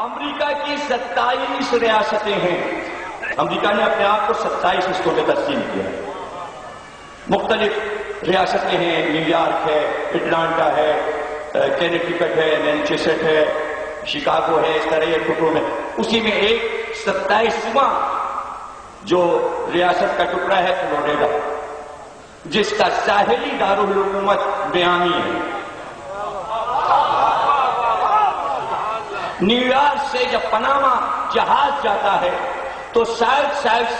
امریکہ کی 27 ریاستیں ہیں. امریکہ نے اپنے آپ کو 27 حصوں میں تقسیم کیا. مختلف ریاستیں ہیں، نیو یارک ہے، اٹلانٹا ہے، کینیکٹک ہے، مینچسٹر ہے، شکاگو ہے، اس طرح یہ ٹکڑوں میں. اسی میں ایک 27واں جو ریاست کا ٹکڑا ہے فلوریڈا، جس کا ساحلی دارالحکومت میامی ہے. نیو یارک سے جب پناما جہاز جاتا ہے تو سائڈ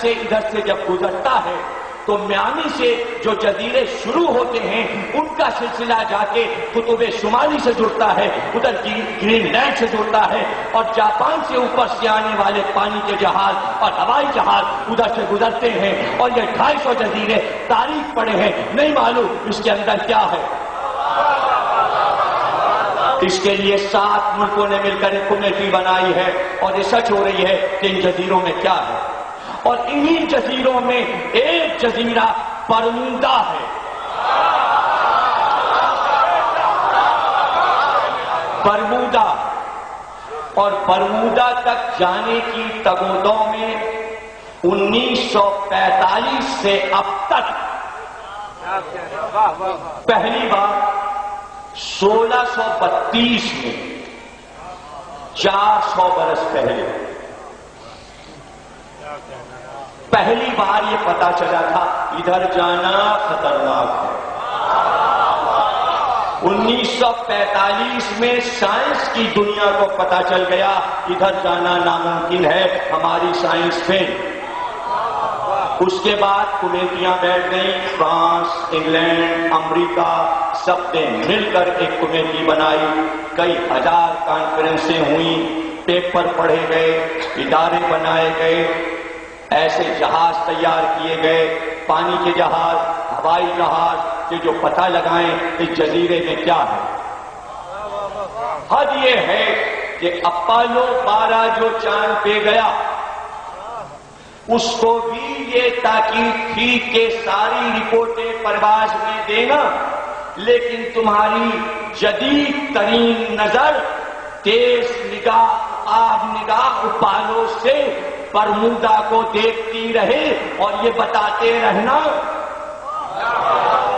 سے ادھر سے جب گزرتا ہے تو میامی سے جو جزیرے شروع ہوتے ہیں ان کا سلسلہ جا کے قطب شمالی سے جڑتا ہے، ادھر گرین لینڈ سے جڑتا ہے، اور جاپان سے اوپر سے آنے والے پانی کے جہاز اور ہوائی جہاز ادھر سے گزرتے ہیں. اور یہ 250 جزیرے تاریخ پڑے ہیں، نہیں معلوم اس کے اندر کیا ہے. اس کے لیے 7 ملکوں نے مل کر ایک کمیٹی بنائی ہے اور ریسرچ ہو رہی ہے کہ ان جزیروں میں کیا ہے. اور انہی جزیروں میں ایک جزیرہ برمودا ہے. برمودا، اور برمودا تک جانے کی تگودوں میں 1945 سے اب تک پہلی بار 1632 میں 400 برس پہلے پہلی بار یہ پتا چلا تھا ادھر جانا خطرناک ہے. 1945 میں سائنس کی دنیا کو پتا چل گیا ادھر جانا ناممکن ہے، ہماری سائنس فیل. اس کے بعد کمیٹیاں بیٹھ گئیں، فرانس، انگلینڈ، امریکہ، سب نے مل کر ایک کمیٹی بنائی. کئی ہزار کانفرنسیں ہوئیں، پیپر پڑھے گئے، ادارے بنائے گئے، ایسے جہاز تیار کیے گئے، پانی کے جہاز، ہوائی جہاز، کہ جو پتہ لگائیں اس جزیرے میں کیا ہے. حد یہ ہے کہ اپولو 12 جو چاند پہ گیا اس کو بھی یہ تاکید تھی کہ ساری رپورٹیں پرواز میں دینا، لیکن تمہاری جدید ترین نظر، تیز نگاہ، آب نگاہ اپولو سے برمودا کو دیکھتی رہے اور یہ بتاتے رہنا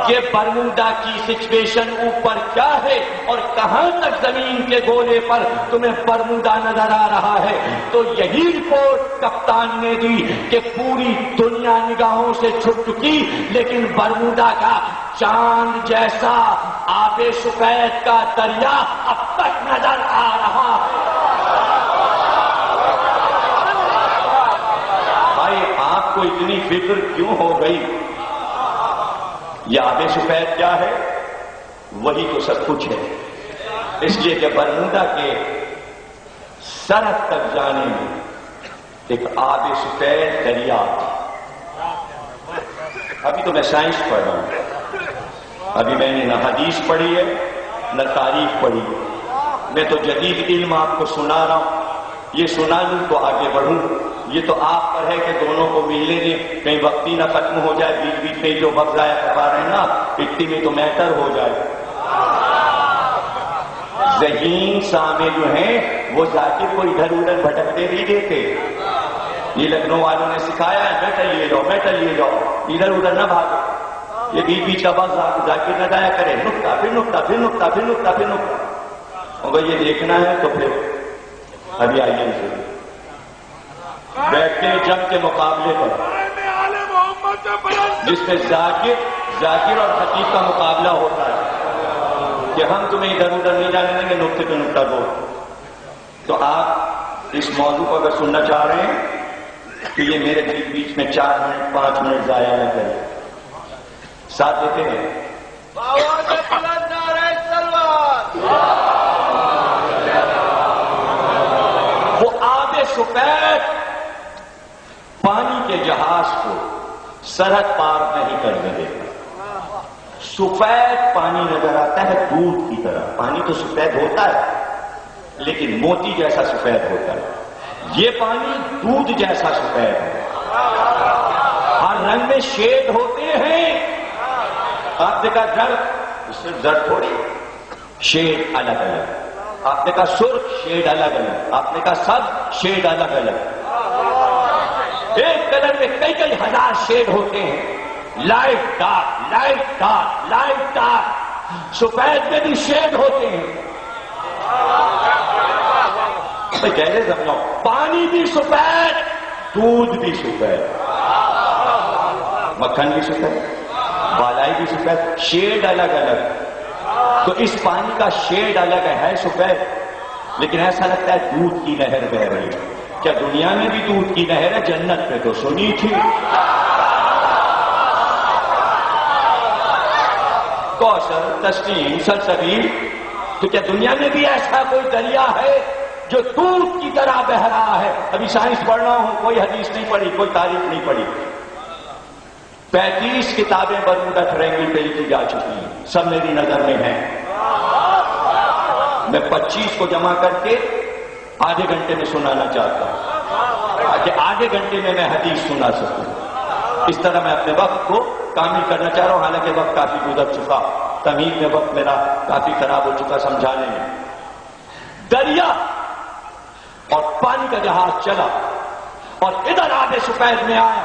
کہ برمودا کی سچویشن اوپر کیا ہے اور کہاں تک زمین کے گولے پر تمہیں برمودا نظر آ رہا ہے. تو یہی رپورٹ کپتان نے دی کہ پوری دنیا نگاہوں سے چھپ چکی، لیکن برمودا کا چاند جیسا آب سفید کا دریا اب تک نظر آ رہا ہے. بھائی آپ کو اتنی فکر کیوں ہو گئی؟ یہ آب سفید کیا ہے؟ وہی تو سب کچھ ہے. اس لیے کہ برمودا کے سرحد تک جانے میں ایک آب سفید دریا. ابھی تو میں سائنس پڑھ رہا ہوں، ابھی میں نے نہ حدیث پڑھی ہے نہ تاریخ پڑھی ہے. میں تو جدید علم آپ کو سنا رہا ہوں. یہ سنا لوں تو آگے بڑھوں. یہ تو آپ پر ہے کہ دونوں کو ملنے دیں، کہیں وقتی نہ ختم ہو جائے. بیچ بیچ میں جو وقت ضائع کروا رہے ہیں نا، اتنی میں تو میٹر ہو جائے. ذہین سامع جو ہیں وہ ذاکر کو ادھر ادھر بھٹکتے نہیں دیتے. یہ لکھنؤ والوں نے سکھایا ہے، میٹر لیے جاؤ، میٹر لیے جاؤ، ادھر ادھر نہ بھاگو. یہ بیچ بیچ کا وقت ذاکر نہ ضائع کرے. نقطہ پھر نقطہ پھر نقطہ پھر نقطہ پھر نقطہ. اگر یہ دیکھنا ہے تو پھر ابھی آئیے اسے بیٹھتے ہیں جنگ کے مقابلے پر، جس میں ذاکر اور خطیب کا مقابلہ ہوتا ہے کہ ہم تمہیں ادھر ادھر نہیں جانے دیں گے، نقطے پہ نقطہ دو. تو آپ اس موضوع کو اگر سننا چاہ رہے ہیں تو یہ میرے بیچ میں 4 منٹ 5 منٹ ضائع نہ کریں. ساتھ دیتے ہیں. وہ آب سفید پانی کے جہاز کو سرحد پار نہیں کرنے دیتا. سفید پانی نظر آتا ہے دودھ کی طرح. پانی تو سفید ہوتا ہے لیکن موتی جیسا سفید ہوتا ہے. یہ پانی دودھ جیسا سفید ہے. ہر رنگ میں شیڈ ہوتے ہیں. آپ دیکھا زرد، اس میں زرد تھوڑی، شیڈ الگ الگ. آپ نے کہا سرخ شیڈ الگ الگ، آپ نے کہا سبز شیڈ الگ الگ. ایک کلر میں کئی کئی ہزار شیڈ ہوتے ہیں. Light dark, light dark, light dark. سفید میں بھی شیڈ ہوتے ہیں. کیسے سمجھاؤ؟ پانی بھی سفید، دودھ بھی سفید، مکھن بھی سفید، بالائی بھی سفید، شیڈ الگ الگ. تو اس پانی کا شیڈ الگ ہے سفید، لیکن ایسا لگتا ہے دودھ کی نہر بہ رہی ہے. کیا دنیا میں بھی دودھ کی نہر ہے؟ جنت پہ تو سنی تھی. کوثر، تسنیم، سلسبیل. تو کیا دنیا میں بھی ایسا کوئی دریا ہے جو دودھ کی طرح بہ رہا ہے؟ ابھی سائنس پڑھ رہا ہوں، کوئی حدیث نہیں پڑھی، کوئی تاریخ نہیں پڑھی. 35 کتابیں برمودا ٹرائنگل پہ لکھی جا چکی ہیں، سب میری نظر میں ہیں. میں 25 کو جمع کر کے آدھے گھنٹے میں سنانا چاہتا ہوں کہ آدھے گھنٹے میں حدیث سنا سکوں. اس طرح میں اپنے وقت کو کامل کرنا چاہ رہا ہوں، حالانکہ وقت کافی گزر چکا. تمہید میں وقت میرا کافی خراب ہو چکا سمجھانے میں. دریا اور پانی کا جہاز چلا اور ادھر آب سفید میں آیا.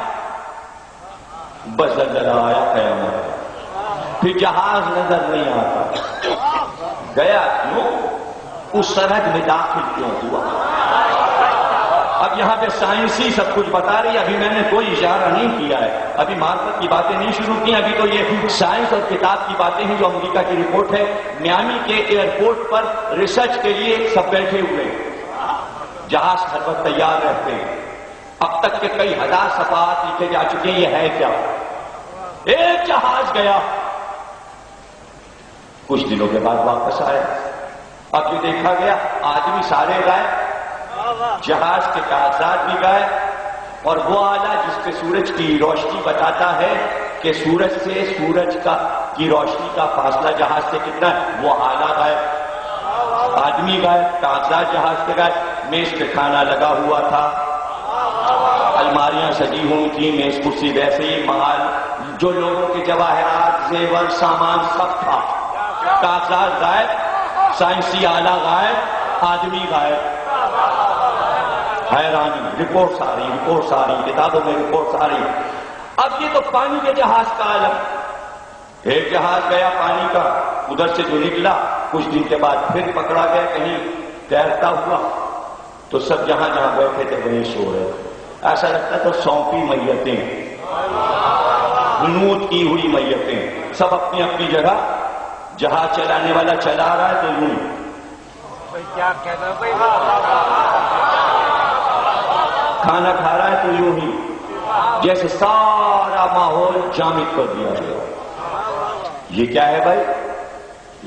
بس زلزلہ آیا، قیامت. پھر جہاز نظر نہیں آتا. گیا کیوں؟ اس سرحد میں داخل کیوں ہوا؟ اب یہاں پہ سائنسی سب کچھ بتا رہی ہے. ابھی میں نے کوئی اشارہ نہیں کیا ہے، ابھی معرفت کی باتیں نہیں شروع کی. ابھی تو یہ سائنس اور کتاب کی باتیں ہیں جو امریکہ کی رپورٹ ہے. میامی کے ایئرپورٹ پر ریسرچ کے لیے سب بیٹھے ہوئے، جہاز ہر وقت تیار رہتے ہیں. اب تک کے کئی ہزار صفحات لکھے جا چکے ہیں. یہ ہے کیا؟ ایک جہاز گیا، کچھ دنوں کے بعد واپس آیا. اب جو دیکھا گیا، آدمی سارے گئے، جہاز کے کاغذات بھی گئے، اور وہ آلہ جس پہ سورج کی روشنی بتاتا ہے کہ سورج سے سورج کی روشنی کا فاصلہ جہاز سے کتنا ہے، وہ آلہ گئے. آدمی گئے، کاغذات جہاز کے گئے. میز پہ کھانا لگا ہوا تھا، الماریاں سجی ہوئی تھی، میز کرسی ویسے ہی، مال جو لوگوں کے جواہرات، زیور، سامان سب تھا. کاغذات غائب، سائنسی آلہ غائب، آدمی غائب. حیرانی. رپورٹس آ رہی، کتابوں میں رپورٹس آ رہی. اب یہ تو پانی کے جہاز کا عالم. ایک جہاز گیا پانی کا، ادھر سے جو نکلا کچھ دن کے بعد پھر پکڑا گیا کہیں تیرتا ہوا. تو سب جہاں جہاں بیٹھے تھے وہیں سو رہے. ایسا لگتا تو سونپی میتیں، ہنود کی ہوئی میتیں، سب اپنی اپنی جگہ. جہاز چلانے والا چلا رہا ہے تو یوں، کھانا کھا رہا ہے تو یوں ہی، جیسے سارا ماحول جامد کر دیا گیا. یہ کیا ہے بھائی؟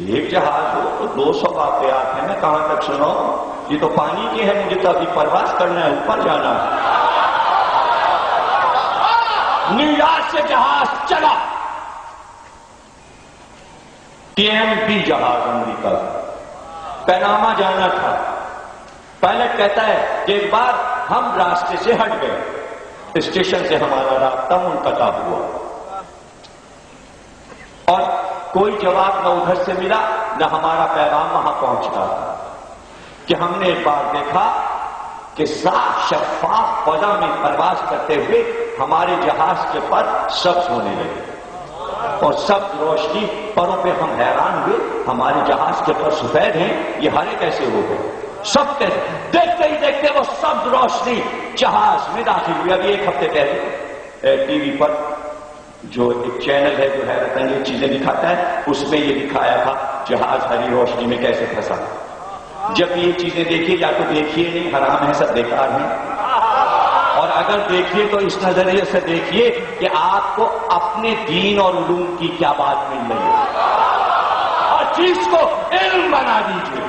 ایک جہاز ہو تو 200 واقعات ہیں. میں کہاں تک سناؤں؟ یہ تو پانی کی ہے، مجھے تو ابھی پرواز کرنا ہے، اوپر جانا ہے. نیو یارک سے جہاز چلا، TMP جہاز امریکہ کا، پیناما جانا تھا. پائلٹ کہتا ہے کہ ایک بار ہم راستے سے ہٹ گئے، اسٹیشن سے ہمارا رابطہ منقطع ہوا اور کوئی جواب نہ ادھر سے ملا نہ ہمارا پیغام وہاں پہنچتا تھا. کہ ہم نے ایک بار دیکھا کہ صاف شفاف فضا میں پرواز کرتے ہوئے ہمارے جہاز کے پر سبز ہونے لگے، اور سبز روشنی پروں پہ ہم حیران ہوئے. ہمارے جہاز کے پر سفید ہیں، یہ ہرے کیسے ہو گئے؟ سب دیکھتے ہی دیکھتے وہ سبز روشنی جہاز میں داخل ہوئی. ابھی ایک ہفتے پہلے ٹی وی پر جو ایک چینل ہے جو حیرت انگیز چیزیں دکھاتا ہے، اس میں یہ دکھایا تھا جہاز ہری روشنی میں کیسے پھنسا. جب یہ چیزیں دیکھیے، یا تو دیکھیے نہیں، حرام ہے، سب بیکار ہیں. اور اگر دیکھیے تو اس نظریے سے دیکھیے کہ آپ کو اپنے دین اور علوم کی کیا بات مل رہی ہے. ہر چیز کو علم بنا دیجیے.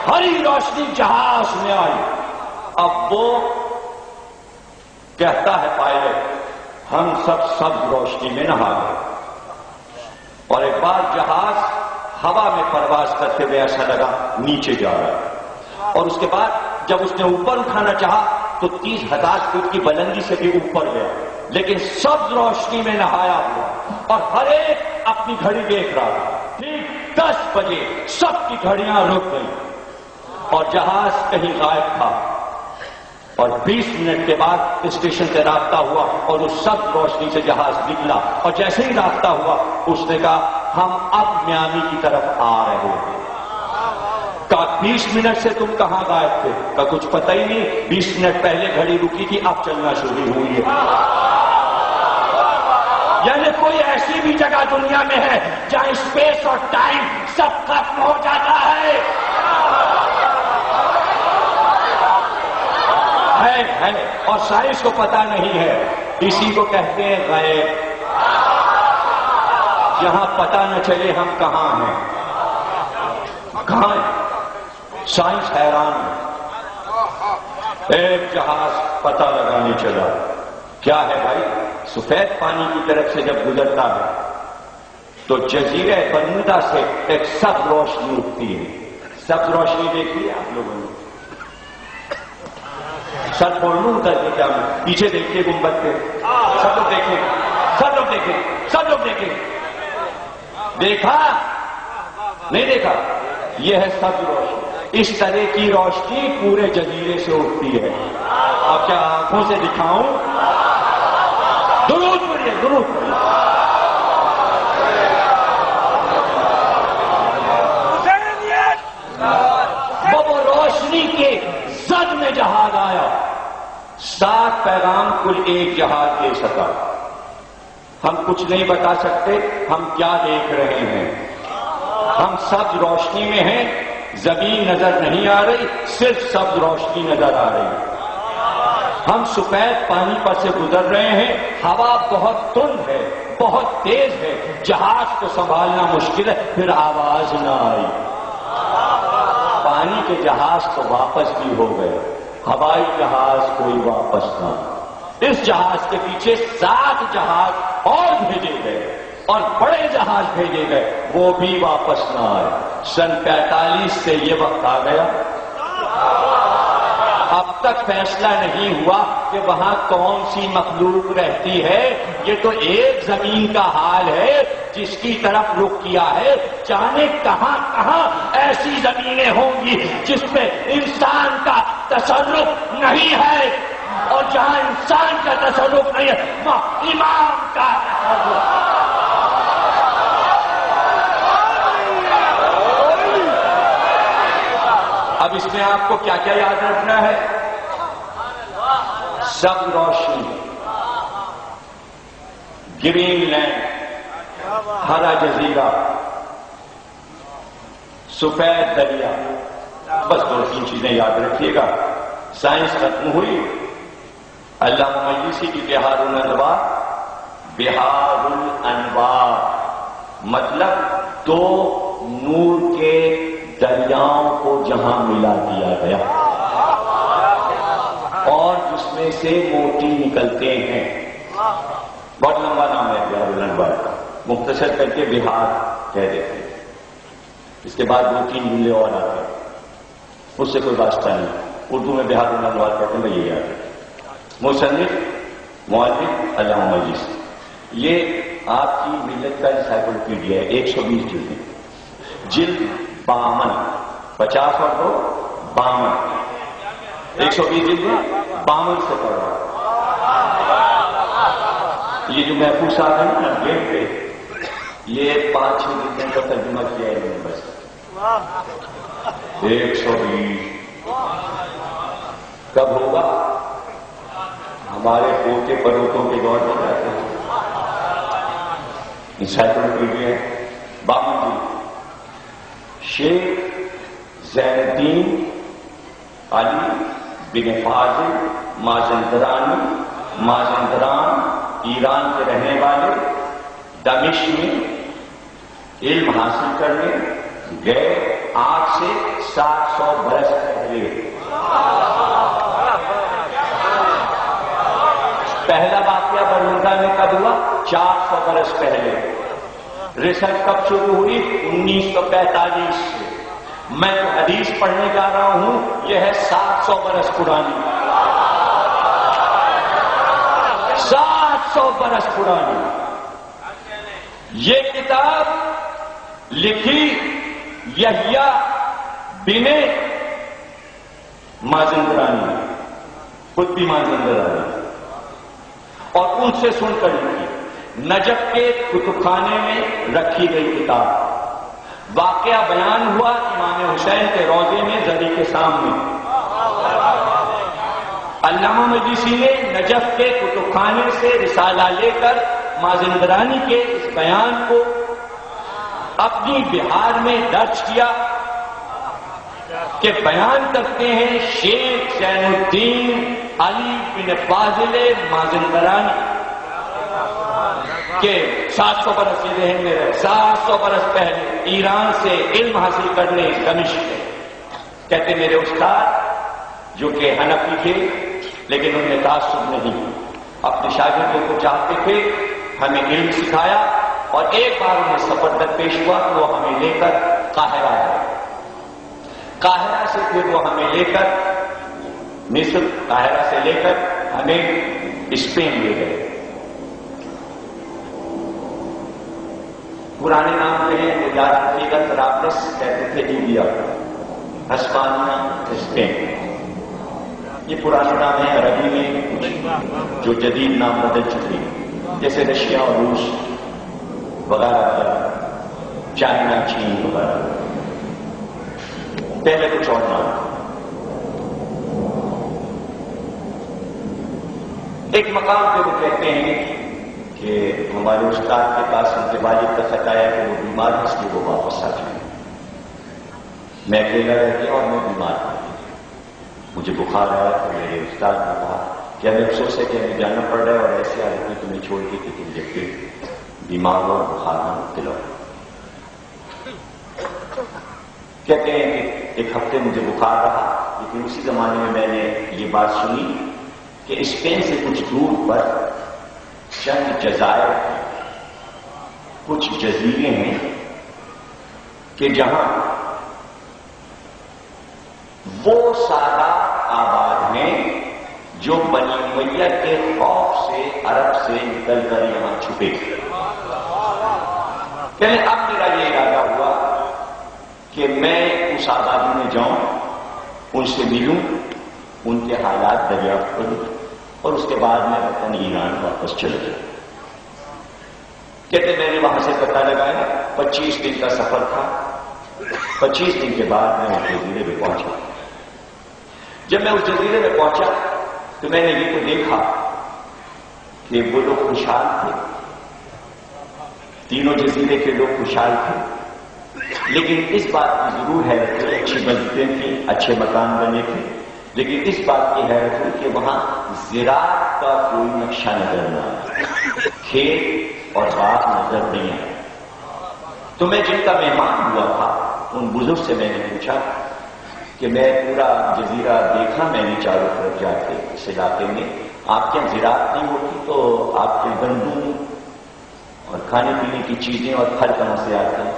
ہری روشنی جہاز میں آئی. اب وہ کہتا ہے پائلٹ، ہم سب روشنی میں نہا گئے، اور ایک بار جہاز ہوا میں پرواز کرتے ہوئے ایسا لگا نیچے جا رہا ہے. اور اس کے بعد جب اس نے اوپر اٹھانا چاہا تو 30,000 فٹ کی بلندی سے بھی اوپر گیا، لیکن سب روشنی میں نہایا ہوا، اور ہر ایک اپنی گھڑی دیکھ رہا تھا. ٹھیک 10 بجے سب کی گھڑیاں رک گئی اور جہاز کہیں غائب تھا، اور 20 منٹ کے بعد اسٹیشن سے رابطہ ہوا اور اس سب روشنی سے جہاز نکلا، اور جیسے ہی رابطہ ہوا اس نے کہا ہم اب میامی کی طرف آ رہے ہیں۔ کہا 20 منٹ سے تم کہاں غائب تھے؟ کہا کچھ پتہ ہی نہیں، 20 منٹ پہلے گھڑی رکی تھی اب چلنا شروع ہوئی ہے۔ یعنی کوئی ایسی بھی جگہ دنیا میں ہے جہاں اسپیس اور ٹائم سب ختم ہو جاتا ہے؟ اور سائنس کو پتہ نہیں ہے، اسی کو کہتے ہیں غیب، جہاں پتہ نہ چلے ہم کہاں ہیں، کہاں ہیں۔ سائنس حیران ہے۔ ایک جہاز پتہ لگانے چلا، کیا ہے بھائی؟ سفید پانی کی طرف سے جب گزرتا ہے تو جزیرہ برمودا سے ایک سبز روشنی اٹھتی ہے۔ سبز روشنی دیکھی ہے آپ لوگوں نے؟ سر پھوڑ لوں ادھر کے کیا میں؟ پیچھے دیکھیے گنبد پہ، سب لوگ دیکھیں، سب لوگ دیکھیں، سب لوگ دیکھیں۔ دیکھا؟ نہیں دیکھا؟ یہ ہے سبز روشنی۔ اس طرح کی روشنی پورے جزیرے سے اٹھتی ہے۔ اب کیا آنکھوں سے دکھاؤں؟ درود پڑھیے، درود پڑھیے۔ وہ روشنی کے زد میں جہاز آیا، 7 پیغام کل ایک جہاز دے سکا۔ ہم کچھ نہیں بتا سکتے ہم کیا دیکھ رہے ہیں، ہم سبز روشنی میں ہیں، زمین نظر نہیں آ رہی، صرف سبز روشنی نظر آ رہی۔ ہم سفید پانی پر سے گزر رہے ہیں، ہوا بہت تند ہے، بہت تیز ہے، جہاز کو سنبھالنا مشکل ہے، پھر آواز نہ آئی۔ پانی کے جہاز تو واپس بھی ہو گئے، ہوائی جہاز کوئی واپس نہ۔ اس جہاز کے پیچھے 7 جہاز اور بھیجے گئے اور بڑے جہاز بھیجے گئے، وہ بھی واپس نہ آئے۔ سن 45 سے یہ وقت آ گیا، اب تک فیصلہ نہیں ہوا کہ وہاں کون سی مخلوق رہتی ہے۔ یہ تو ایک زمین کا حال ہے جس کی طرف رخ کیا ہے، جانے کہاں کہاں ایسی زمینیں ہوں گی جس پہ انسان کا تصرف نہیں ہے، اور جہاں انسان کا تصرف نہیں ہے وہاں امام کا تصرف۔ اب اس میں آپ کو کیا کیا یاد رکھنا ہے؟ سبز روشنی، گرین لینڈ، ہرا جزیرہ، سفید دریا، بس 2-3 چیزیں یاد رکھیے گا۔ سائنس ختم ہوئی، علامہ مجلسی کی بہار الانوار، بہار الانوار مطلب 2 نور کے دریاؤں کو جہاں ملا دیا گیا اور جس میں سے موتی نکلتے ہیں۔ بہت لمبا نام ہے بہار الانوار کا، مختصر کر کے بہار کہہ دیتے ہیں۔ اس کے بعد 2-3 جملے اور آتے ہیں، اس سے کوئی واسطہ نہیں، اردو میں بہار الانوار کہتے ہیں، یہ یاد ہے۔ مصنف مؤلف علامہ مجلسی، یہ آپ کی ملت کا انسائکلوپیڈیا ہے، 120 جلدیں، جلد 52، 50 اور 2 52، 120 جلدیں 52 سے پڑھ رہا۔ یہ جو محفوظ صاحب ہے نا گیٹ پہ، یہ 5-6 جلدیں کا ترجمہ کیا ہے انہوں نے بس۔ 120 کب ہوگا؟ ہمارے پوتے پروتوں کے دور میں جاتے ہیں۔ انسائکلوپیڈیا 52 جلد، شیخ زین الدین علی بن فاضل مازندران ایران کے رہنے والے، دمشق میں علم حاصل کرنے گئے آج سے 700 برس پہلے۔ پہلا واقعہ برمودا میں کب ہوا؟ 400 برس پہلے۔ ریسرچ کب شروع ہوئی؟ 1945 سے۔ میں جو حدیث پڑھنے جا رہا ہوں یہ ہے 700 برس پرانی، 700 برس پرانی۔ یہ کتاب لکھی یحییٰ بن مازندرانی، خود بھی مازندرانی، اور ان سے سن کر لکھی، نجف کے کتب خانے میں رکھی گئی کتاب، واقعہ بیان ہوا امام حسین کے روضے میں زری کے سامنے۔ علامہ مجلسی نے نجف کے کتب خانے سے رسالہ لے کر مازندرانی کے اس بیان کو اپنی بہار میں درج کیا کہ بیان کرتے ہیں شیخ زین الدین علی بن فاضل مازندرانی کہ 700 برس یہ ذہن میں رہے، 700 برس پہلے ایران سے علم حاصل کرنے دمشق گئے۔ کہتے میرے استاد جو کہ حنفی تھے لیکن انہوں نے تعصب نہیں، اپنے شاگردوں کو چاہتے تھے، ہمیں علم سکھایا، اور ایک بار انہیں سفر درپیش ہوا تو وہ ہمیں لے کر قاہرہ گئے، قاہرہ سے پھر وہ ہمیں لے کر مصر، قاہرہ سے لے کر ہمیں اسپین لے گئے۔ پرانے نام کے ہیں وہ یاد رکھیے گا، طرابلس کہتے تھے لیبیا، ہسپانیہ اسپین، یہ پرانے نام ہیں عربی میں جو جدید نام بدل چکے ہیں، جیسے رشیا اور روس وغیرہ وغیرہ، چائنا، چین وغیرہ، پہلے کچھ اور نام۔ ایک مقام پہ وہ کہتے ہیں کہ ہمارے استاد کے پاس ان کے والد کا خط آیا کہ وہ بیمار ہے، اس لیے وہ واپس آ جائیں۔ میں اکیلا رہ گیا اور میں بیمار ہوں، مجھے بخار آیا تو میرے استاد نے کہا کہ ہمیں افسوس ہے کہ ہمیں جانا پڑ رہا ہے، اور ایسی حالت میں تمہیں چھوڑ کے کہ تم جب پھر بیمار ہو اور بخار نہ مبتلا ہو۔ کہتے ہیں کہ ایک ہفتے مجھے بخار رہا، لیکن اسی زمانے میں میں نے یہ بات سنی کہ اسپین سے کچھ دور پر چند جزائر ہیں، کچھ جزیرے ہیں کہ جہاں وہ سادات آباد ہیں جو بنی امیہ کے خوف سے عرب سے نکل کر یہاں چھپے تھے۔ پہلے اب میرا یہ ارادہ ہوا کہ میں اس آبادی میں جاؤں، ان سے ملوں، ان کے حالات دریافت کروں، اور اس کے بعد میں وطن ایران واپس چلا جاؤں۔ کہتے میں نے وہاں سے پتہ لگایا، 25 دن کا سفر تھا۔ 25 دن کے بعد میں اس جزیرے میں پہنچا۔ جب میں اس جزیرے میں پہنچا تو میں نے یہ تو دیکھا کہ وہ لوگ خوشحال تھے، تینوں جزیرے کے لوگ خوشحال تھے، لیکن اس بات کی ضرور حیرت ہے، اچھی مسجدیں تھیں، اچھے مکان بنے تھے، لیکن اس بات کی حیرت ہے کہ وہاں زراعت کا کوئی نقشہ نظر نہ آیا، کھیت اور باغ نظر نہیں آیا۔ تو میں جن کا مہمان ہوا تھا ان بزرگ سے میں نے پوچھا کہ میں پورا جزیرہ دیکھا میں نے چاروں طرف جا کے اس علاقے میں، آپ کے زراعت نہیں ہوتی تو آپ کے گندم اور کھانے پینے کی چیزیں اور پھل کہاں سے آتے ہیں؟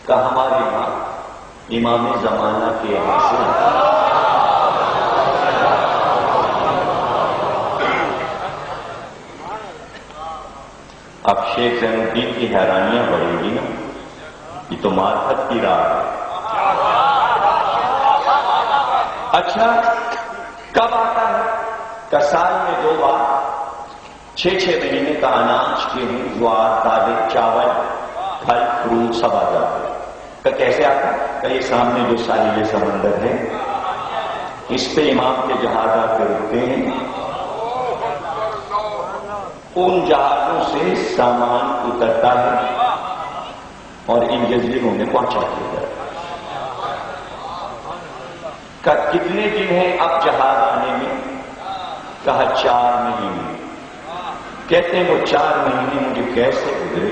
کہ ہمارے یہاں امام زمانہ کے یہاں سے اب شیخ زین الدین کی حیرانیاں بڑھیں گی نا، یہ تو معرفت کی راہ ہے۔ اچھا کب آتا ہے؟ کہ سال میں 2 بار 6 مہینے کا اناج، گیہوں، جوار، دالیں، چاول، پھل فروٹ سب آ جاتے ہیں۔ کہ کیسے آتا ہے؟ کہ یہ سامنے جو ساحل سمندر ہے اس پہ امام کے جہاز آ کے رکتے ہیں، ان جہازوں سے سامان اترتا ہے اور ان جزیروں میں پہنچا دیا جاتا ہے۔ کہ کتنے دن ہیں اب جہاز آنے میں؟ کہا 4 مہینے۔ کہتے ہیں وہ 4 مہینے مجھے کیسے گزرے؟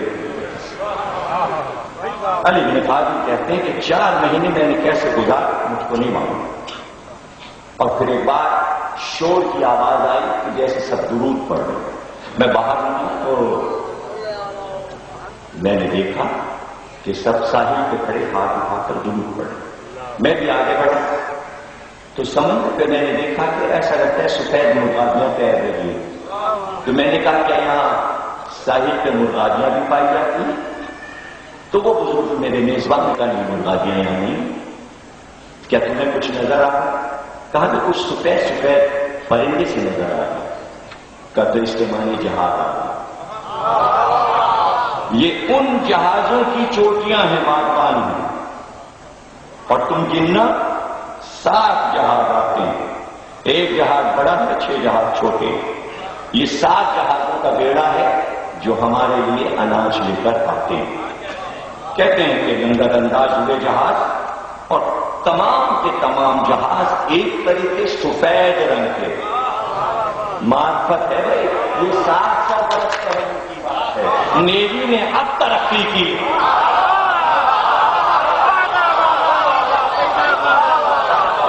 علی بن فاضل کہتے ہیں کہ 4 مہینے میں نے کیسے گزارا مجھ کو نہیں معلوم۔ اور پھر ایک بار شور کی آواز آئی کہ جیسے سب درود پڑھ رہے، میں باہر ہوں تو میں نے دیکھا کہ سب ساحل پہ کھڑے ہاتھ اٹھا کر درود پڑھ رہے۔ میں بھی آگے بڑھا تو سمندر پہ میں نے دیکھا کہ ایسا لگتا ہے سفید مرغابیاں تیر رہی ہیں۔ تو میں نے کہا کہ یہاں ساحل پہ مرغابیاں بھی پائی جاتی ہیں؟ تو وہ بزرگ میرے میزبان کا نہیں منگا دیا یا نہیں؟ کیا تمہیں کچھ نظر آ رہا؟ کہا کہ کچھ سفید سفید پرندے سے نظر آ رہا. کہا تو اس کے معنی جہاز آ رہا. یہ ان جہازوں کی چوٹیاں ہیں مارکان میں، اور تم گننا 7 جہاز آتے ہیں. ایک جہاز بڑا ہے، 6 جہاز چھوٹے. یہ 7 جہازوں کا بیڑا ہے جو ہمارے لیے اناج لے کر آتے ہیں. کہتے ہیں کہ گنگا انداز ہوئے جہاز، اور تمام کے تمام جہاز ایک طریقے سفید رنگ کے. معرفت ہے بھائی، یہ 700 برس پہلے کی بات ہے. نیوی نے اب ترقی کی.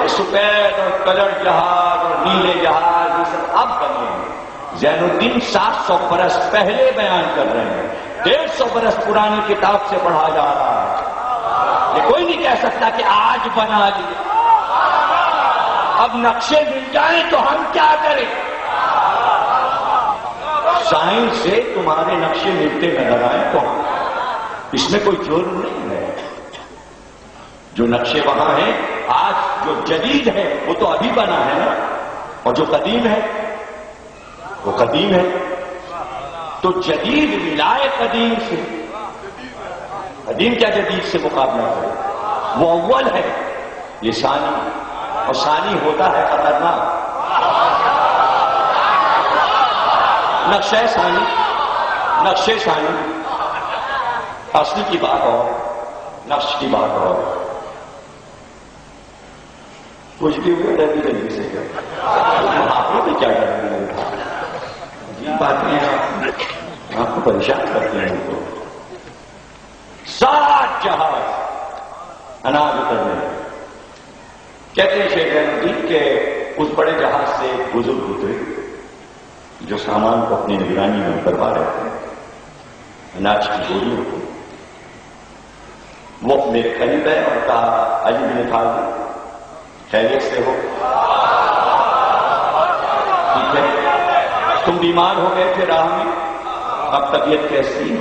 سفید اور کلر جہاز اور نیلے جہاز یہ سب اب بنے ہیں. زین الدین 700 برس پہلے بیان کر رہے ہیں. 150 برس پرانی کتاب سے پڑھا جا رہا ہے. یہ کوئی نہیں کہہ سکتا کہ آج بنا لیا. اب نقشے مل جائیں تو ہم کیا کریں؟ سائنس سے تمہارے نقشے ملتے نظر آئے تو اس میں کوئی جرم نہیں ہے. جو نقشے وہاں ہیں آج جو جدید ہے وہ تو ابھی بنا ہے نا، اور جو قدیم ہے وہ قدیم ہے. تو جدید ملائے قدیم سے. قدیم کیا جدید سے مقابلہ کرے؟ وہ اول ہے، یہ ثانی، اور ثانی ہوتا ہے خطرناک. نقشہ ثانی، نقشے ثانی، اصل کی بات اور نقش کی بات اور. کچھ بھی ہوئے ڈر بھی جلدی سے کر آپ کو بھی کیا ڈر نہیں یہ باتیں آپ کو پریشان کرتے ہیں. تو 7 جہاز اناج اترنے. کہتے ہیں شیخ الدین کہ اس بڑے جہاز سے بزرگ اترے جو سامان کو اپنی نگرانی میں کروا رہے تھے. اناج کی گولیوں کو وہ میرے قریب ہے اور کہا علی بن طالب خیریت سے ہو؟ ٹھیک ہے. تم بیمار ہو گئے تھے راہ میں، اب طبیعت کیسی ہے؟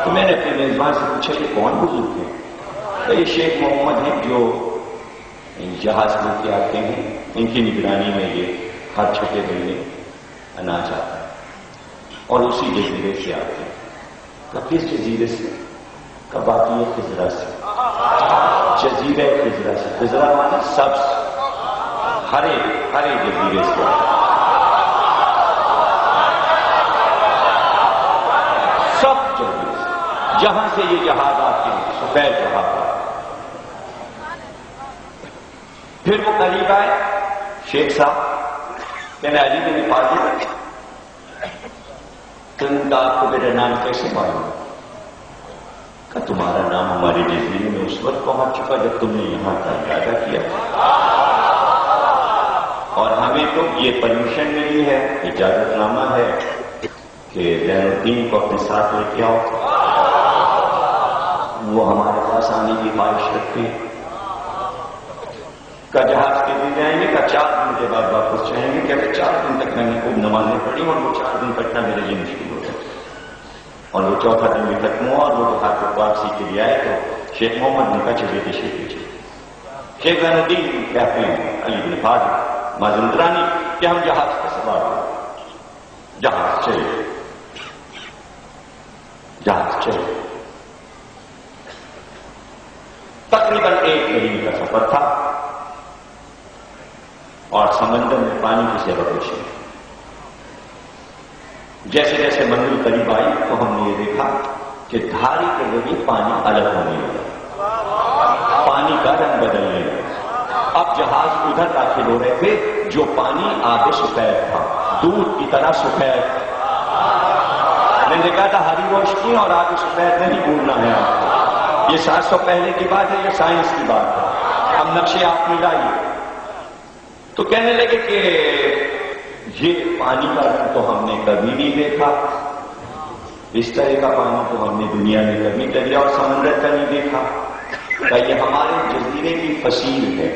تو میں نے اپنے میزبان سے پوچھا کہ کون بزرگ ہے؟ تو یہ شیخ محمد ہیں جو جہاز لے کے آتے ہیں، ان کی نگرانی میں یہ ہر چھٹے مہینے اناج آتا ہے اور اسی جزیرے سے آتے ہیں. کس جزیرے سے؟ باقی خضرا سے. جزیرے خضرا سے. خضرا مانا سبز، ہرے ہرے جزیرے سے. سب جزیرے سے جہاں سے یہ جہاز آتے ہیں، سفید جہاز آتے ہیں. پھر وہ قریب آئے شیخ صاحب، میں نے علی بن طالب تم کا آپ کو میرا نام کیسے معلوم؟ کہ تمہارا نام ہماری جزیرے میں اس وقت پہنچ چکا جب تم نے یہاں کا ارادہ کیا، اور ہمیں تو یہ پرمیشن ملی ہے، اجازت نامہ ہے کہ زین الدین کو اپنے ساتھ لے کے آؤ. وہ ہمارے پاس آنے کی خواہش رکھتے ہیں. کا جہاز کے دن جائیں گے، کا 4 دن کے بعد واپس جائیں گے. کہ 4 دن تک میں نے خوب نمازیں پڑھی اور وہ 4 دن کٹنا میرے لیے مشکل ہو گیا. اور وہ 4تھا دن بھی ختم ہوا اور وہ جہاز کو واپسی کے لیے آئے تو شیخ محمد نے کہا چلیے تشریف لیجیے. شیخ زین الدین کہتے ہیں علی بن طالب مازندرانی کہ ہم جہاز کا سوار ہو. جہاز چلے، جہاز چلے. تقریباً 1 مہینے کا سفر تھا اور سمندر میں پانی کی سیراب نشی. جیسے جیسے منزل قریب آئی تو ہم نے یہ دیکھا کہ دھاری کے ذریعے پانی الگ ہونے لگا، پانی کا رنگ بدلنے لگا. اب جہاز ادھر داخل ہو رہے تھے جو پانی آگے سفید تھا، دودھ کی طرح سفید. میں نے کہا تھا ہری روشنی اور آگے سفید نہیں بھولنا ہے آپ کو. یہ 700 پہلے کی بات ہے، یہ سائنس کی بات ہے. اب نقشے آپ ملائیے. تو کہنے لگے کہ یہ پانی کا رنگ تو ہم نے کبھی نہیں دیکھا، اس طرح کا پانی تو ہم نے دنیا میں کبھی دریا اور سمندر کا نہیں دیکھا. کہ یہ ہمارے جزیرے کی فصیل ہے.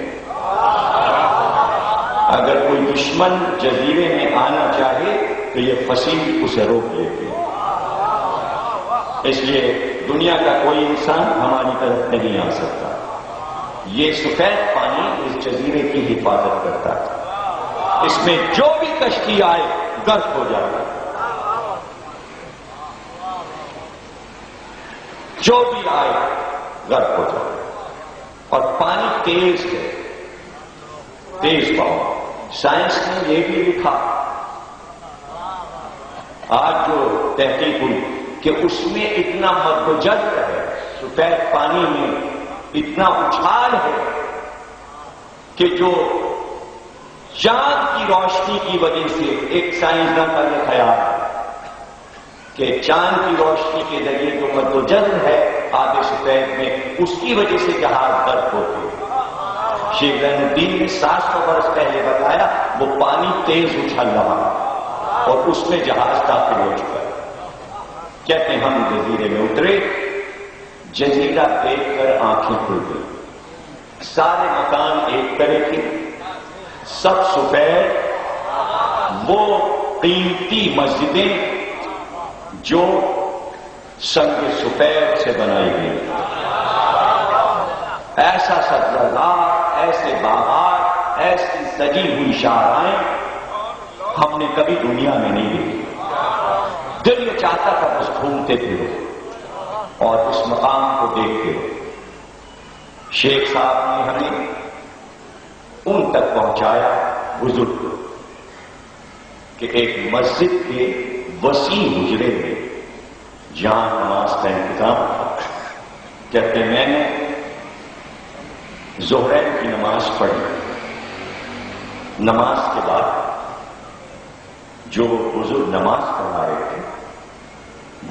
اگر کوئی دشمن جزیرے میں آنا چاہے تو یہ فصیل اسے روک لیتے. اس لیے دنیا کا کوئی انسان ہماری طرف نہیں آ سکتا. یہ سفید پانی اس جزیرے کی حفاظت کرتا ہے. اس میں جو بھی کشتی آئے غرق ہو جاتا ہے. جو بھی آئے غرق ہو جاتا ہے. اور پانی تیز ہے، تیز بہاؤ. سائنس نے یہ بھی لکھا آج جو تحقیق ہوئی کہ اس میں اتنا مد و جزر ہے، سفید پانی میں اتنا اچھال ہے کہ جو چاند کی روشنی کی وجہ سے، ایک سائنسدان کا یہ خیال ہے کہ چاند کی روشنی کے ذریعے جو مد و جزر ہے آگے سفید میں، اس کی وجہ سے جہاز غرق ہوتے ہیں. شیخ زین الدین نے 700 برس پہلے بتایا وہ پانی تیز اچھل رہا اور اس میں جہاز داخل ہو چکا ہے. کہتے ہیں ہم جزیرے میں اترے، جزیرہ دیکھ کر آنکھیں کھل گئی. سارے مکان ایک طرح کے، سب سفید. وہ قیمتی مسجدیں جو سنگ سفید سے بنائی گئی، ایسا سبززار، ایسے باغات، ایسی سجی ہوئی شاہراہیں ہم نے کبھی دنیا میں نہیں دیکھی. دل یہ چاہتا تھا بس گھومتے پھرو اور اس مقام کو دیکھتے ہو. شیخ صاحب نے ہمیں ان تک پہنچایا بزرگ کہ ایک مسجد کے وسیع حجرے میں جہاں نماز کا انتظام تھا. کہتے میں نے ظہرین کی نماز پڑھی. نماز کے بعد جو بزرگ نماز پڑھا رہے تھے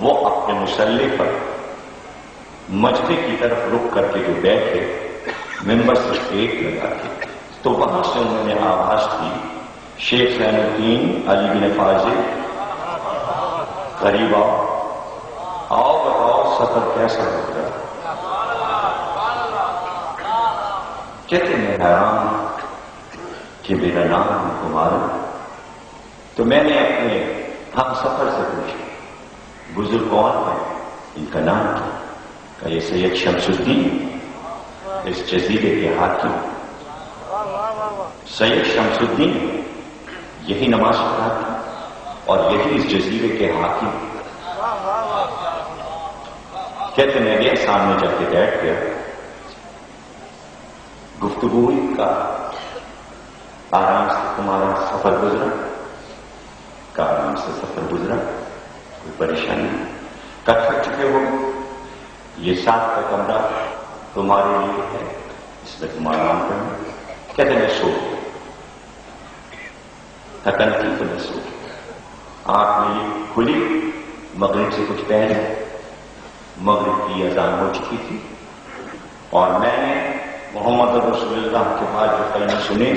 وہ اپنے مصلی پر مسجد کی طرف رک کر کے جو بیٹھے ممبر سے ایک لگا کے، تو وہاں سے انہوں نے آواز کی شیخ زین الدین علی بن فاضل قریب آؤ بتاؤ سفر کیسا ہو گیا. کہتے میں حیران کہ میرا نام ہے تمہارا. تو میں نے اپنے ہم سفر سے پوچھا بزرگ کون ہے، ان کا نام کیا؟ کہ یہ سید شمس الدین اس جزیرے کے حاکم. سید شمس الدین یہی نماز پڑھاتے اور یہی اس جزیرے کے حاکم. کہتے میں گیا سامنے جا کے بیٹھ گیا. گفتگو کا آرام سے تمہارا سفر گزرا، کا آرام سے سفر گزرا، کوئی پریشانی کب تھک چکے ہو؟ یہ 7 کا کمرہ تمہارے لیے ہے، اس میں تمہارا آرام کرنا. کہتے میں سو تھکن تھی تو میں سو. آنکھ میری کھلی، مغرب سے کچھ پہلے مغرب کی اذان ہو چکی تھی اور میں نے محمد رسول اللہ کے بعد جو کلمے سنے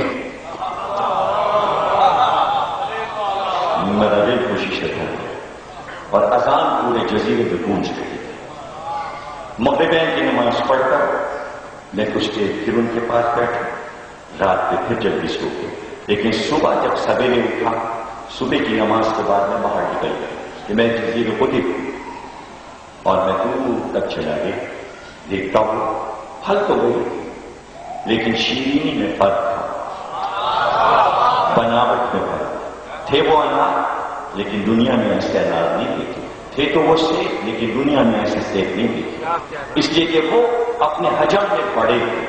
میرا دل خوشی سے ہو گیا اور اذان پورے جزیرے پہ گونج گئی. مغربین کی نماز پڑھ کر میں کچھ دیر پھر ان کے پاس بیٹھا. رات پہ پھر جلدی سو گئے. لیکن صبح جب سویرے اٹھا، صبح کی نماز کے بعد میں باہر نکل گیا کہ میں جزیرے کو دیکھوں اور میں دور تک چلا گیا. دیکھتا ہوں پھل تو گئی لیکن شیرینی میں فرق تھا، بناوٹ میں فرق تھے. وہ انار لیکن دنیا میں ایسے انار نہیں دیکھے تھے. تو وہ سیب لیکن دنیا میں ایسے سیب نہیں دیکھے، اس لیے کہ وہ اپنے حجم میں بڑے تھے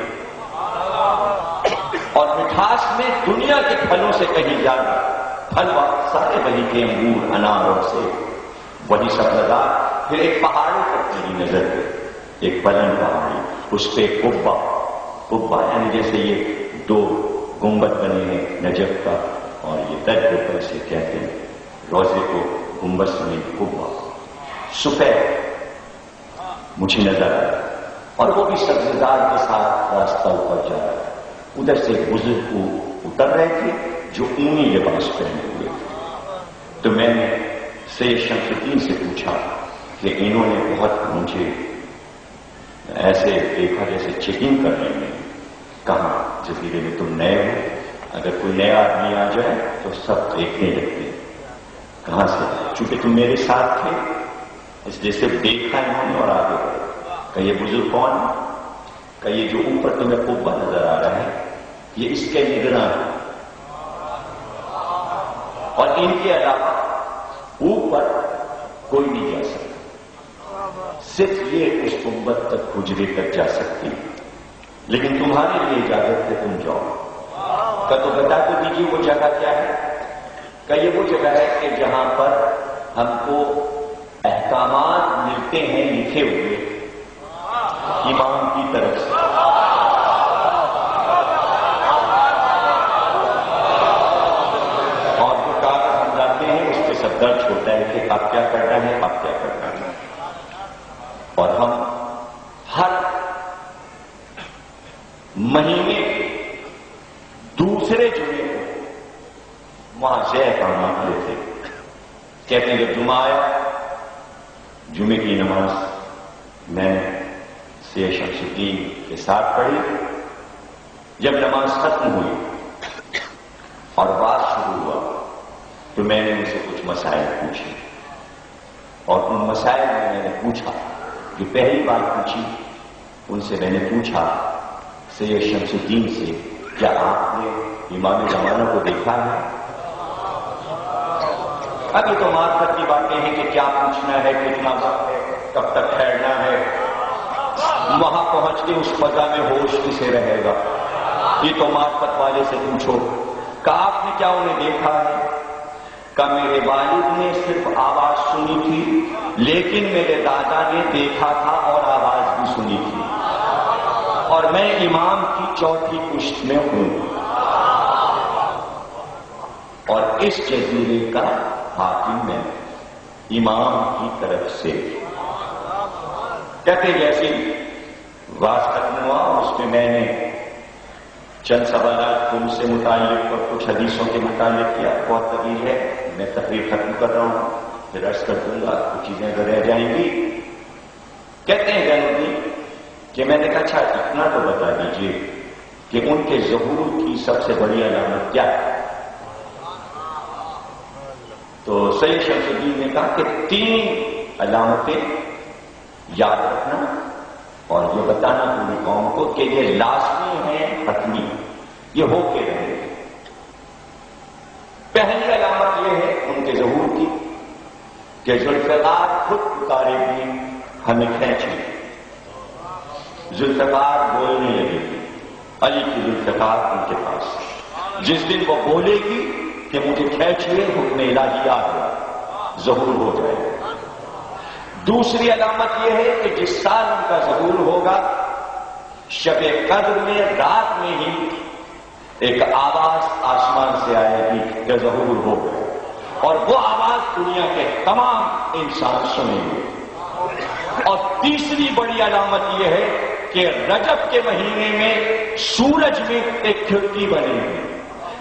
اور مٹھاس میں دنیا کے پھلوں سے کہیں زیادہ. پھل سارے وہی کے انگور، انار اور سیب، وہی سبزار. پھر ایک پہاڑوں پر میری نظر گئی، ایک بلند پہاڑی، اس پہ قبہ یعنی جیسے یہ 2 گنبد بنے ہیں نجف کا اور یہ 10 روپے سے کہتے ہیں روزے کو گنبد سمیت قبہ سفید مجھے نظر آیا اور وہ بھی سبزیدار کے ساتھ راستہ اوپر جا رہا ہے. ادھر سے ایک بزرگ کو اتر رہے تھے جو اونی لباس پہنے ہوئے. تو میں نے سید شمس الدین سے پوچھا کہ انہوں نے بہت مجھے ایسے دیکھا جیسے چیکنگ کر رہے ہیں. کہاں جزیرے میں تم نئے ہو، اگر کوئی نیا آدمی آ جائے تو سب دیکھنے لگتے ہیں. کہاں سے؟ چونکہ تم میرے ساتھ تھے اس لیے صرف دیکھا انہوں نے اور آگے بڑھے. کہ یہ بزرگ کون ہے؟ کہ یہ جو اوپر تمہیں قبہ نظر آ رہا ہے یہ اس کے نگراں ہے، اور ان کے علاوہ اوپر کوئی نہیں جا سکتا، صرف یہ اس گنبد تک حجرے تک جا سکتی، لیکن تمہارے لیے اجازت ہے تم جاؤ. کا تو بتا تو دیجیے وہ جگہ کیا ہے؟ کہ یہ وہ جگہ ہے کہ جہاں پر ہم کو احکامات ملتے ہیں لکھے ہوئے امام کی طرف سے. اور جو کاغذ ہم جاتے ہیں اس پہ سب درج ہوتا ہے کہ اب کیا کرنا ہے، اب کیا کرنا ہے. اور ہم ہر مہینے کے دوسرے جمعے کو وہاں سے احکامات لیتے. کہتے ہیں جب جمعہ آیا، جمعے کی نماز میں سید شمس الدین کے ساتھ پڑھی. جب نماز ختم ہوئی اور بات شروع ہوا تو میں نے ان سے کچھ مسائل پوچھے، اور ان مسائل میں نے پوچھا، جو پہلی بات پوچھی ان سے میں نے پوچھا سید شمس الدین سے، کیا آپ نے امام زمانہ کو دیکھا ہے؟ ابھی تو معرفت کی باتیں ہیں کہ کیا پوچھنا ہے، کتنا وقت ہے، کب تک ٹھہرنا ہے. وہاں پہنچ کے اس فضا میں ہوش کسے رہے گا؟ یہ تو معرفت والے سے پوچھو. کہ آپ نے کیا انہیں دیکھا ہے؟ کہ میرے والد نے صرف آواز سنی تھی، لیکن میرے دادا نے دیکھا تھا اور آواز بھی سنی تھی، اور میں امام کی چوتھی پشت میں ہوں، اور اس جزیرے کا حاکم میں امام کی طرف سے. کہتے جیسے واز ختم ہوا اس میں میں نے چند سوالات ان سے متعلق اور کچھ حدیثوں کے متعلق کیا. بہت طویل ہے، میں تقریر ختم کر رہا ہوں، پھر عرض کر دوں گا، کچھ چیزیں اگر رہ جائیں گی. کہتے ہیں جنوبی کہ میں نے کہا اچھا اتنا تو بتا دیجئے کہ ان کے ظہور کی سب سے بڑی علامت کیا ہے؟ تو سید شمس الدین نے کہا کہ 3 علامتیں یاد رکھنا اور یہ بتانا پوری قوم کو کہ یہ لازمی ہے، حتمی، یہ ہو کے رہے. پہلی علامت یہ ہے ان کے ظہور کی کہ ذوالفقار خود پکارے گی ہمیں کھینچے. ذوالفقار بولنے لگے گی، علی کی ذوالفقار ان کے پاس. جس دن وہ بولے گی کہ مجھے کھینچیے، حکم الہی آ گیا، ظہور ہو جائے گا. دوسری علامت یہ ہے کہ جس سال ان کا ظہور ہوگا، شب قدر میں رات میں ہی ایک آواز آسمان سے آئے گی کہ ظہور ہو گیا، اور وہ آواز دنیا کے تمام انسان سنیں گے. اور تیسری بڑی علامت یہ ہے کہ رجب کے مہینے میں سورج میں ایک کھڑکی بنے گی،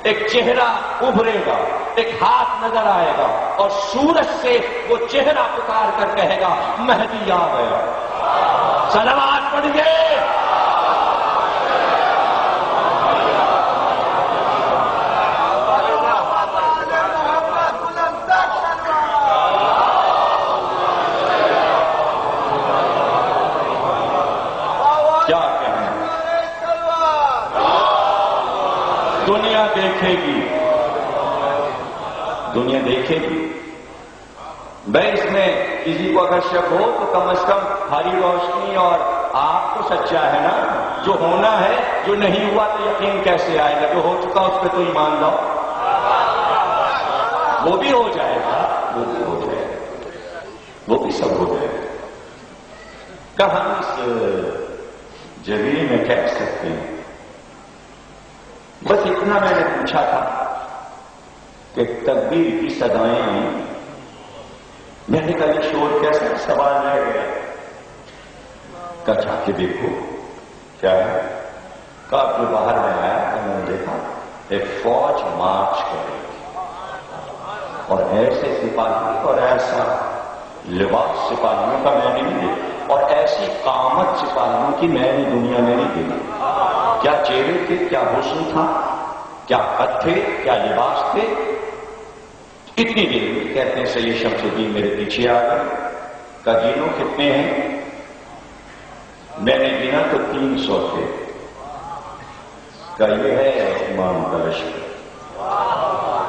ایک چہرہ ابھرے گا، ایک ہاتھ نظر آئے گا، اور سورج سے وہ چہرہ پکار کر کہے گا مہدی آ گیا. صلوات پڑھیے. کیا کہنا؟ دنیا دیکھے گی، دنیا دیکھے گی. بھائی اس میں کسی کو اگر شک ہو تو کم از کم ہری روشنی اور آپ تو سچا ہے نا. جو ہونا ہے، جو نہیں ہوا تو یقین کیسے آئے گا؟ جو ہو چکا اس پہ تو ایمان لاؤ. وہ بھی ہو جائے گا، وہ بھی ہو جائے گا، وہ بھی سب ہو جائے گا. کہ ہم اس جزیرے میں کہہ سکتے ہیں. بس اتنا میں نے پوچھا تھا کہ تکبیر کی صدائیں آئیں. میں نے کہا یہ شور کیسا سوال رہ گیا. کہا جا کے دیکھو کیا ہے. کہا جو باہر میں آیا تو میں نے دیکھا ایک فوج مارچ کر رہی تھی، اور ایسے سپاہی اور ایسا لباس سپاہیوں کا میں نے نہیں دیکھا، اور ایسی قامت سپاہیوں کی میں نے دنیا میں نہیں دیکھی. کیا چہرے تھے، کیا حسن تھا، کیا قد تھے، کیا لباس تھے. اتنی دیر میں کہتے ہیں سید شمس الدین میرے پیچھے آ گئے. کا گنو کتنے ہیں؟ میں نے گنا تو 300 تھے. کا یہ ہے امام کا لشکر.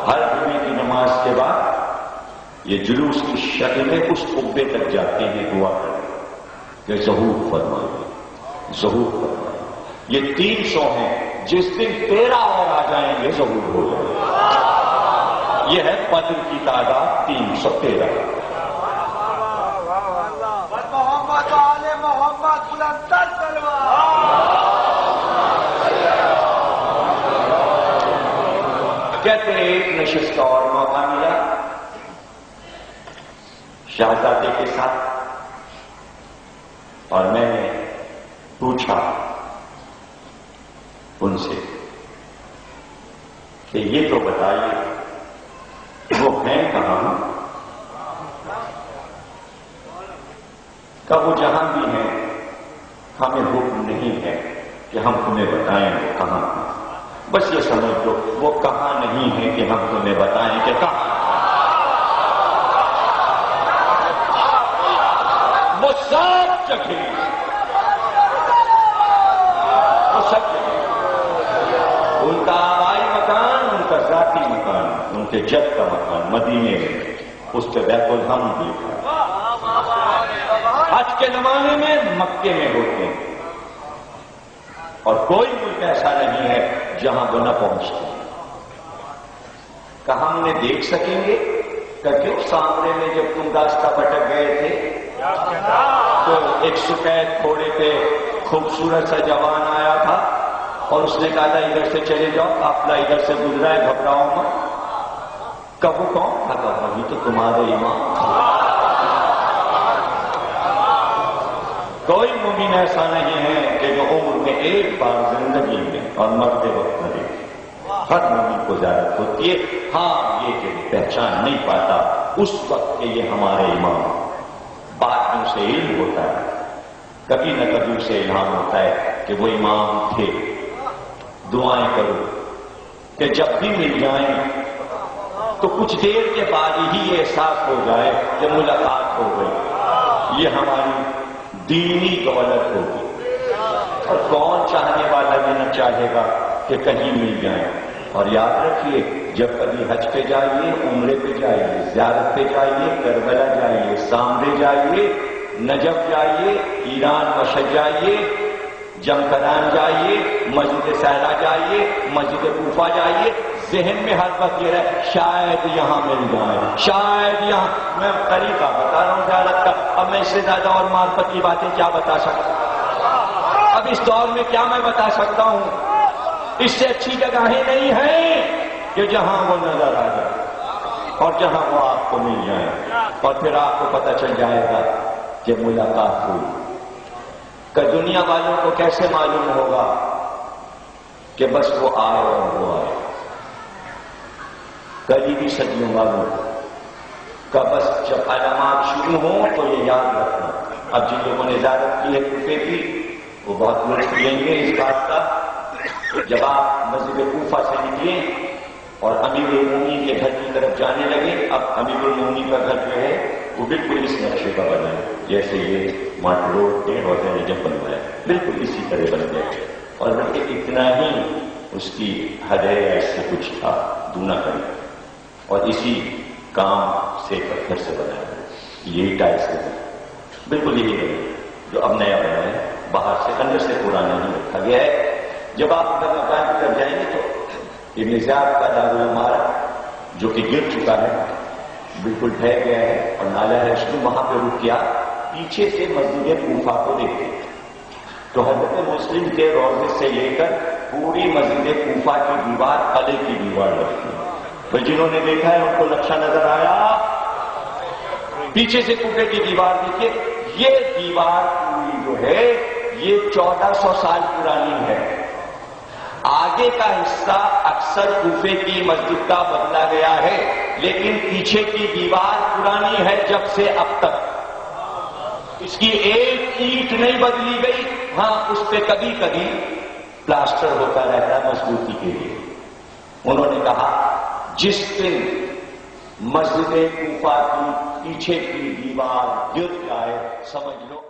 ہر جمعے کی نماز کے بعد یہ جلوس کی شکل میں اس قبے تک جاتے ہیں دعا کریں کہ ظہور فرمائیے، ظہور فرمائیے. یہ 300 ہیں، جس دن 13 اور آ جائیں گے ظہور ہو جائے گا. یہ ہے بدر کی تعداد 313. کہتے ہیں ایک نشست کا اور موقع ملا شہزادے کے ساتھ، اور میں نے پوچھا ان سے کہ یہ تو بتائیے وہ ہیں کہاں؟ کہ وہ جہاں بھی ہیں ہمیں حکم نہیں ہے کہ ہم تمہیں بتائیں وہ کہاں ہیں. بس یہ سمجھ لو وہ کہاں نہیں ہے کہ ہم تمہیں بتائیں کہ کہاں. وہ سب جگہ، وہ سب جگہ، ان کا آبائی مکان، ان کا ذاتی مکان، ان کے جد کا مکان مدینے میں، اس پہ بیت الحم بھی تھا. حج کے زمانے میں مکے میں ہوتے ہیں، اور کوئی ملک ایسا نہیں ہے جہاں وہ نہ پہنچتے. کہ ہم نے دیکھ سکیں گے کہ کیوں سامنے میں جب تم راستہ بھٹک گئے تھے تو ایک سفید گھوڑے پہ خوبصورت سا جوان آیا تھا اور اس نے کہا تھا ادھر سے چلے جاؤ، قافلہ ادھر سے گزرا ہے، گھبراؤ مت. کب وہ کون تھا؟ کہ وہی تو تمہارے امام تھے. کوئی مومن ایسا نہیں ہے کہ جو عمر میں ایک بار زندگی میں اور مرتے وقت مرے. ہر مومن کو زیارت ہوتی ہے. ہاں یہ کہ پہچان نہیں پاتا اس وقت کہ یہ ہمارے امام. بعد میں اسے علم ہوتا ہے، کبھی نہ کبھی اسے الہام ہوتا ہے کہ وہ امام تھے. دعائیں کرو کہ جب بھی مل جائیں تو کچھ دیر کے بعد ہی یہ احساس ہو جائے کہ ملاقات ہو گئی. یہ ہماری دینی دولت ہوگی. اور کون چاہنے والا بھی نہ چاہے گا کہ کہیں مل جائیں. اور یاد رکھیے جب کبھی حج پہ جائیے، عمرے پہ جائیے، زیارت پہ جائیے، کربلا جائیے، سامرے جائیے، نجف جائیے، ایران مشہد جائیے، جمکران جائیے، مسجد سہرا جائیے، مسجد کوفہ جائیے، ذہن میں ہر وقت یہ رہے شاید یہاں مل جائے، شاید یہاں. میں طریقہ بتا رہا ہوں زیارت کا. اب میں اس سے زیادہ اور معرفت کی باتیں کیا بتا سکتا ہوں؟ اب اس دور میں کیا میں بتا سکتا ہوں؟ اس سے اچھی جگہیں نہیں ہیں کہ جہاں وہ نظر آ جائے اور جہاں وہ آپ کو مل جائے، اور پھر آپ کو پتہ چل جائے گا کہ ملاقات ہوئی. کہ دنیا والوں کو کیسے معلوم ہوگا کہ بس وہ آئے اور وہ آئے؟ قریبی صدیوں والوں کا بس جب علامات شروع ہوں تو یہ یاد رکھنا. اب جن لوگوں نے زیارت کی ہے کوفے کی وہ بہت لطف لیں گے اس بات کا. جب آپ مسجد کوفہ سے نکلیں اور امیر المومنین کے گھر کی طرف جانے لگے، اب امیر المومنین کا گھر جو ہے وہ بالکل اس نقشے کا بنا ہے جیسے یہ مارٹ روڈ پہ ہوٹل نے جب بنوایا، بالکل اسی طرح بن گیا. اور بلکہ اتنا ہی اس کی حد ہے یا اس سے کچھ تھا دونا کریں، اور اسی کام سے پتھر سے بنا ہے. یہی ٹائل سے بالکل یہی ہے جو اب نیا بنا ہے، باہر سے اندر سے پرانا نہیں رکھا گیا ہے. جب آپ ادھر مکان کی طرف جائیں گے تو ابن زیاد کا دارالعمارہ جو کہ گر چکا ہے، بالکل ڈھہ گیا ہے اور نالا ہے، اس نے وہاں پہ رک گیا. پیچھے سے مسجد کوفہ کو دیکھتے تو حضرت مسلم کے روضے سے لے کر پوری مسجد کوفہ کی دیوار قلعے کی دیوار لگتی ہے. تو جنہوں نے دیکھا ہے ان کو نقشہ نظر آیا. پیچھے سے کوفے کی دیوار دیکھیے، یہ دیوار پوری جو ہے یہ 1400 سال پرانی ہے. آگے کا حصہ اکثر کوفے کی مسجد کا بدلا گیا ہے، لیکن پیچھے کی دیوار پرانی ہے جب سے اب تک. اس کی ایک اینٹ نہیں بدلی گئی. ہاں اس پہ کبھی کبھی پلاسٹر ہوتا رہتا ہے مضبوطی کے لیے. انہوں نے کہا جس دن مسجد کوفہ کی پیچھے کی دیوار گر جائے، سمجھ لو